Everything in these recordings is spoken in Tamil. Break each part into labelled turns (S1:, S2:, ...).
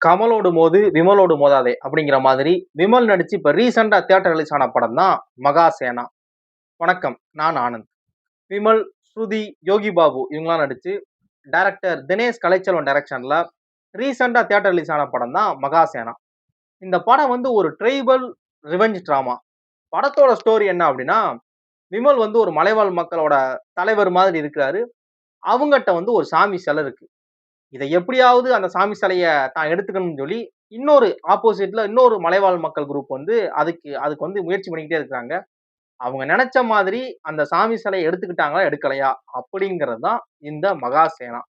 S1: கமலோடு மோது, விமலோடு மோதாதே அப்படிங்கிற மாதிரி விமல் நடிச்சு இப்ப ரீசெண்டா தியேட்டர் ரிலீஸ் ஆன படம் தான் மகாசேனா. வணக்கம். நான் ஆனந்த். விமல், ஸ்ருதி, யோகி பாபு இவங்கலாம் நடிச்சு டைரக்டர் தினேஷ் கலைச்செல்வன் டைரக்ஷன்ல ரீசெண்டா தியேட்டர் ரிலீஸ் ஆன படம் தான் மகாசேனா. இந்த படம் வந்து ஒரு ட்ரைபல் ரிவெஞ்ச் டிராமா. படத்தோட ஸ்டோரி என்ன அப்படின்னா, விமல் வந்து ஒரு மலைவாழ் மக்களோட தலைவர் மாதிரி இருக்கிறாரு. அவங்கட்ட வந்து ஒரு சாமி சிலை இருக்கு. இதை எப்படியாவது அந்த சாமி சிலைய தான் எடுத்துக்கணும்னு சொல்லி இன்னொரு ஆப்போசிட்ல இன்னொரு மலைவாழ் மக்கள் குரூப் வந்து அதுக்கு வந்து முயற்சி பண்ணிக்கிட்டே இருக்காங்க. அவங்க நினைச்ச மாதிரி அந்த சாமி சிலையை எடுத்துக்கிட்டாங்களா எடுக்கலையா அப்படிங்கிறது தான் இந்த மகாசேனா.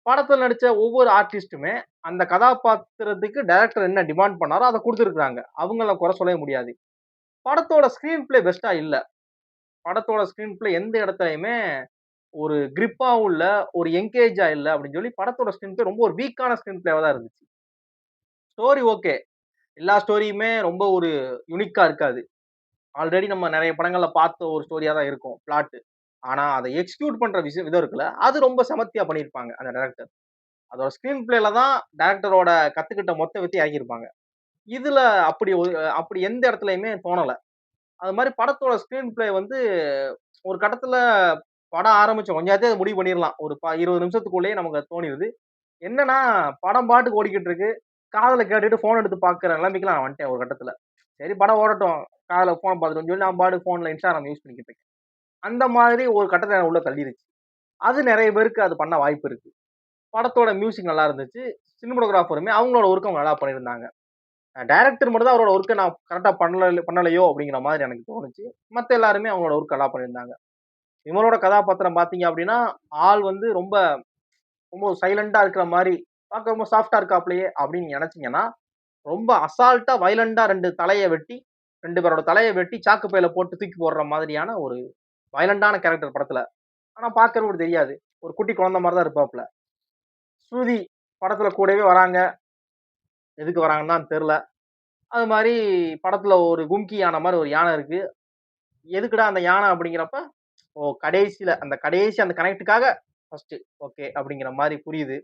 S1: படத்துல நடிச்ச ஒவ்வொரு ஆர்டிஸ்டுமே அந்த கதாபாத்திரத்துக்கு டைரக்டர் என்ன டிமாண்ட் பண்ணாரோ அதை கொடுத்துருக்காங்க. அவங்கள குறை சொல்லவே முடியாது. படத்தோட ஸ்கிரீன் பிளே பெஸ்டா இல்ல. படத்தோட ஸ்கிரீன் பிளே எந்த இடத்துலயுமே ஒரு கிரிப்பாவும் இல்ல, ஒரு என்கேஜா இல்ல அப்படின்னு சொல்லி படத்தோட ஸ்கிரீன் பிளே ரொம்ப ஒரு வீக்கான ஸ்கிரீன் பிளேவா தான் இருந்துச்சு. Story okay. எல்லா ஸ்டோரியுமே ரொம்ப ஒரு யூனிக்கா இருக்காது. ஆல்ரெடி நம்ம நெறைய படங்கள்ல பார்த்த ஒரு ஸ்டோரியா தான் இருக்கும் பிளாட். ஆனா அத எக்ஸிக்யூட் பண்ற விதம் இருக்குல்ல, அது ரொம்ப செமத்தியா பண்ணியிருப்பாங்க அந்த டைரக்டர். அதோட ஸ்கிரீன் பிளேல தான் டைரக்டரோட கத்துக்கிட்ட மொத்த வித்தைய இறக்கியிருப்பாங்க. இதுல அப்படி எந்த இடத்துலயுமே தோணல. அது மாரி படத்தோட ஸ்கிரீன் பிளே வந்து ஒரு கட்டத்துல படம் ஆரம்பிச்ச கொஞ்ச நேரத்திலே அத முடிவு பண்ணிரலாம். ஒரு 20 நிமிஷத்துக்குள்ளேயே நமக்கு அது தோணிருது. என்னன்னா, படம் பாட்டுக்கு ஓடிக்கிட்டு இருக்கு. காதுல கேட்டுட்டு ஃபோன் எடுத்து பார்க்குற நிலைமைக்குலாம் நான் வந்துட்டேன் ஒரு கட்டத்துல. சரி படம் ஓடட்டும். காதுல ஃபோன பார்த்துட்டோம்னு சொல்லி நான் பாட்டுக்கு ஃபோன்ல Instagram யூஸ் பண்ணிக்கிட்டு இருக்கேன். அந்த மாதிரி ஒரு கட்டத்துல என்ன உள்ள தள்ளிருச்சு. அது நெறைய பேருக்கு அது பண்ண வாய்ப்பு இருக்கு. படத்தோட மியூசிக் நல்லா இருந்துச்சு. சினிமாட்டோகிராஃபருமே அவங்களோட ஒர்க்க அவங்க நல்லா பண்ணியிருந்தாங்க. டைரக்டர் மட்டும் தான் அவரோட ஒர்க்க நான் கரெக்ட்டா பண்ணலையோ அப்படிங்கிற மாதிரி எனக்கு தோணுச்சு. மத்த எல்லாருமே அவங்களோட ஒர்க் நல்லா பண்ணியிருந்தாங்க. விமலோட கதாபாத்திரம் பார்த்தீங்க அப்படின்னா, ஆள் வந்து ரொம்ப ரொம்ப சைலன்ட்டா இருக்கிற மாரி, பார்க்க ரொம்ப சாஃப்ட்டா இருக்காப்லயே அப்படின்னு நீங்க நெனச்சீங்கன்னா, ரொம்ப அசால்ட்டா வயலன்ட்டா 2 தலைய வெட்டி 2 பேரோட தலைய வெட்டி சாக்கு பையில போட்டு தூக்கி போடுற மாதிரியான ஒரு வயலன்ட்டான கேரக்டர் படத்துல. ஆனா பார்க்கறவங்களுக்கு தெரியாது. ஒரு குட்டி குழந்தை மாரி தான் இருப்பாப்ல. ஸ்ருதி படத்துல கூடவே வராங்க. எதுக்கு வராங்கன்னு தான் தெர்ல. அது மாரி படத்துல ஒரு கும்கி யானை மாரி ஒரு யானை இருக்கு. எதுக்குடா அந்த யானை அப்படிங்கிறப்ப, கடைசி அந்த கனெக்ட்க்காக ஃபர்ஸ்ட் ஓகே அப்படிங்கிற மாரி புரியுது.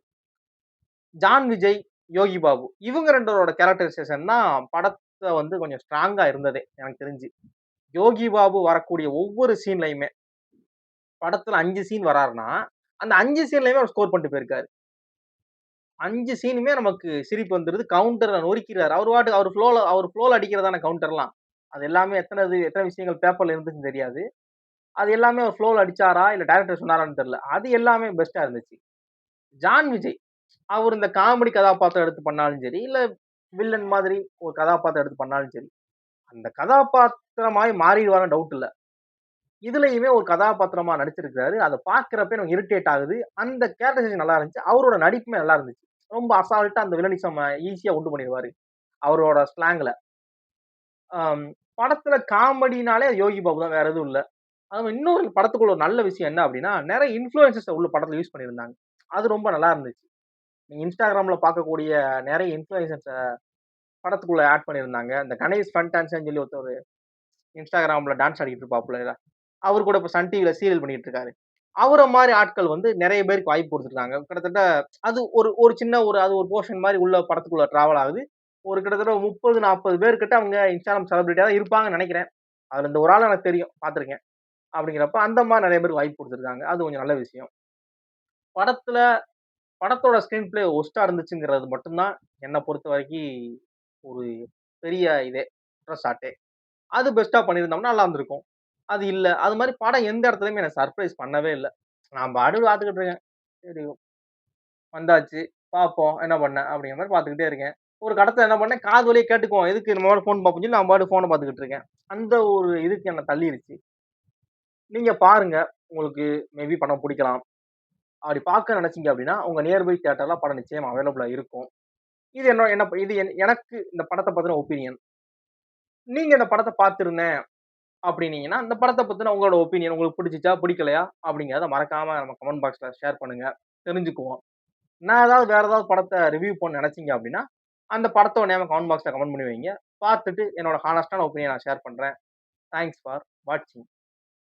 S1: ஜான் விஜய், யோகி பாபு இவங்க 2 பேரோட கேரக்டரைசேஷன் தான் படத்த வந்து கொஞ்சம் ஸ்ட்ராங்கா இருந்ததே எனக்கு தெரிஞ்சு. யோகி பாபு வரக்கூடிய ஒவ்வொரு சீன்லயுமே படத்துல 5 சீன் வராருன்னா, அந்த 5 சீன்லயுமே அவர் ஸ்கோர் பண்ணிட்டு போயிருக்காரு. 5 சீனுமே நமக்கு சிரிப்பு வந்துருது. கவுண்டர நொறுக்கிறாரு. அவர் ஃப்ளோல அடிக்கிறதான கவுண்டர்லாம். அது எல்லாமே எத்தன விஷயங்கள் பேப்பர்ல இருந்துச்சுன்னு தெரியாது. அது எல்லாமே அவர் ஃப்ளோல அடிச்சாரா? இல்ல டைரக்டர் சொன்னாரான்னு தெரியல. அது எல்லாமே பெஸ்ட்டா இருந்துச்சு. ஜான் விஜய் அவர் இந்த காமெடி கதாபாத்திரம் எடுத்து பண்ணாலும் சரி, இல்ல வில்லன் மாதிரி ஒரு கதாபாத்திரம் எடுத்து பண்ணாலும் சரி, அந்த கதாபாத்திரமாய் மாறிடுவாருன்னு டவுட் இல்ல. இதுலயுமே ஒரு கதாபாத்திரமா நடிச்சிருக்காரு. அத பார்க்கிறப்பயே நமக்கு இரிட்டேட் ஆகுது. அந்த கேரக்டரைசேஷன் நல்லா இருந்துச்சு. அவரோட நடிப்புமே நல்லா இருந்துச்சு. ரொம்ப அசால்ட்டா அந்த வில்லனிசம் ஈஸியா உண்டு பண்ணிருவாரு. அவரோட ஸ்லாங்ல. அம் படத்துல காமெடினாலே யோகி பாபு தான். வேற எதுவும் இல்ல. அதுவும் இன்னொரு படத்துக்குள்ள ஒரு நல்ல விஷயம் என்ன அப்டின்னா, நெறைய இன்ஃப்ளூயன்சர்ஸ உள்ள படத்துல யூஸ் பண்ணியிருந்தாங்க. அது ரொம்ப நல்லா இருந்துச்சு. நீங்க Instagramல பார்க்கக்கூடிய நெறைய இன்ஃப்ளூயன்சர்ஸ படத்துக்குள்ள ஆட் பண்ணியிருந்தாங்க. இந்த கணேஷ் ஃபன் டான்ஸ்ன்னு சொல்லி ஒருத்தவரு Instagramல டான்ஸ் ஆடிட்டு இருப்பாப்புல. அவரு கூட இப்ப சன் டிவில சீரியல் பண்ணிட்டு இருக்காரு. அவர மாரி ஆட்கள் வந்து நெறைய பேருக்கு வாய்ப்பு குடுத்துருக்காங்க. கிட்டத்தட்ட அது ஒரு ஒரு சின்ன அது ஒரு போர்ஷன் மாரி உள்ள படத்துக்குள்ள டிராவல் ஆகுது. ஒரு கிட்டத்தட்ட 30, 40 பேர் கிட்ட அவங்க Instagram செலிபிரிட்டியா தான் இருப்பாங்கன்னு நெனைக்கிறேன். அதுல இந்த ஒரு ஆள எனக்கு தெரியும். பார்த்திருக்கேன். அப்படிங்கிறப்ப அந்த மாரி நெறைய பேருக்கு வாய்ப்பு குடுத்துருக்காங்க. அது கொஞ்சம் நல்ல விஷயம். படத்துல படத்தோட ஸ்கிரீன் பிளே வொர்ஸ்ட்டா இருந்துச்சுங்கிறது மட்டும் தான் என்ன பொறுத்தவரைக்கும் ஒரு பெரிய குற்றச்சாட்டே. அது பெஸ்ட்டா பண்ணியிருந்தோம்னா நல்லா இருந்திருக்கும். அது இல்ல. அது மாரி படம் எந்த இடத்துலயுமே என்ன சர்ப்ரைஸ் பண்ணவே இல்ல. நான் பாட்டுக்கு பார்த்துக்கிட்டு இருக்கேன். சரி வந்தாச்சு, பார்ப்போம் என்ன பண்ண அப்படிங்கிற மாரி பார்த்துக்கிட்டே இருக்கேன். ஒரு கட்டத்துல என்ன பண்ணேன், காது வழியா கேட்டுக்குவோம். எதுக்கு நம்ம பாட்டுக்கு ஃபோன் பார்ப்போம்ன்னு சொல்லி நான் பாட்டுக்கு ஃபோன பார்த்துக்கிட்டு இருக்கேன். அந்த ஒரு இதுக்கு என்ன தள்ளிருச்சு. நீங்க பாருங்க. உங்களுக்கு மேபி படம் புடிக்கலாம். அப்படி பார்க்க நினைச்சீங்க அப்படின்னா, உங்க நியர்பை தியேட்டர்ல படம் நிச்சயம் அவைலபிளா இருக்கும். இது என்ன என்ன இது எனக்கு இந்த படத்த பத்தின ஒப்பீனியன். நீங்க இந்த படத்த பார்த்திருந்தேன் அப்படின்னீங்கன்னா, இந்த படத்த பத்தின உங்களோட ஒப்பீனியன் உங்களுக்கு பிடிச்சுச்சா? பிடிக்கலையா? அப்படிங்கிறத மறக்காம நம்ம கமெண்ட் பாக்ஸ்ல ஷேர் பண்ணுங்க. தெரிஞ்சுக்குவோம். நான் வேற ஏதாவது படத்த ரிவ்யூ பண்ண நினைச்சீங்க அப்படின்னா, அந்த படத்தோட நேம கமெண்ட் பாக்ஸ்ல கமெண்ட் பண்ணி வைங்க. பார்த்துட்டு என்னோட ஹானஸ்டான ஒப்பீனியன் நான் ஷேர் பண்றேன். தேங்க்ஸ் ஃபார் வாட்சிங்.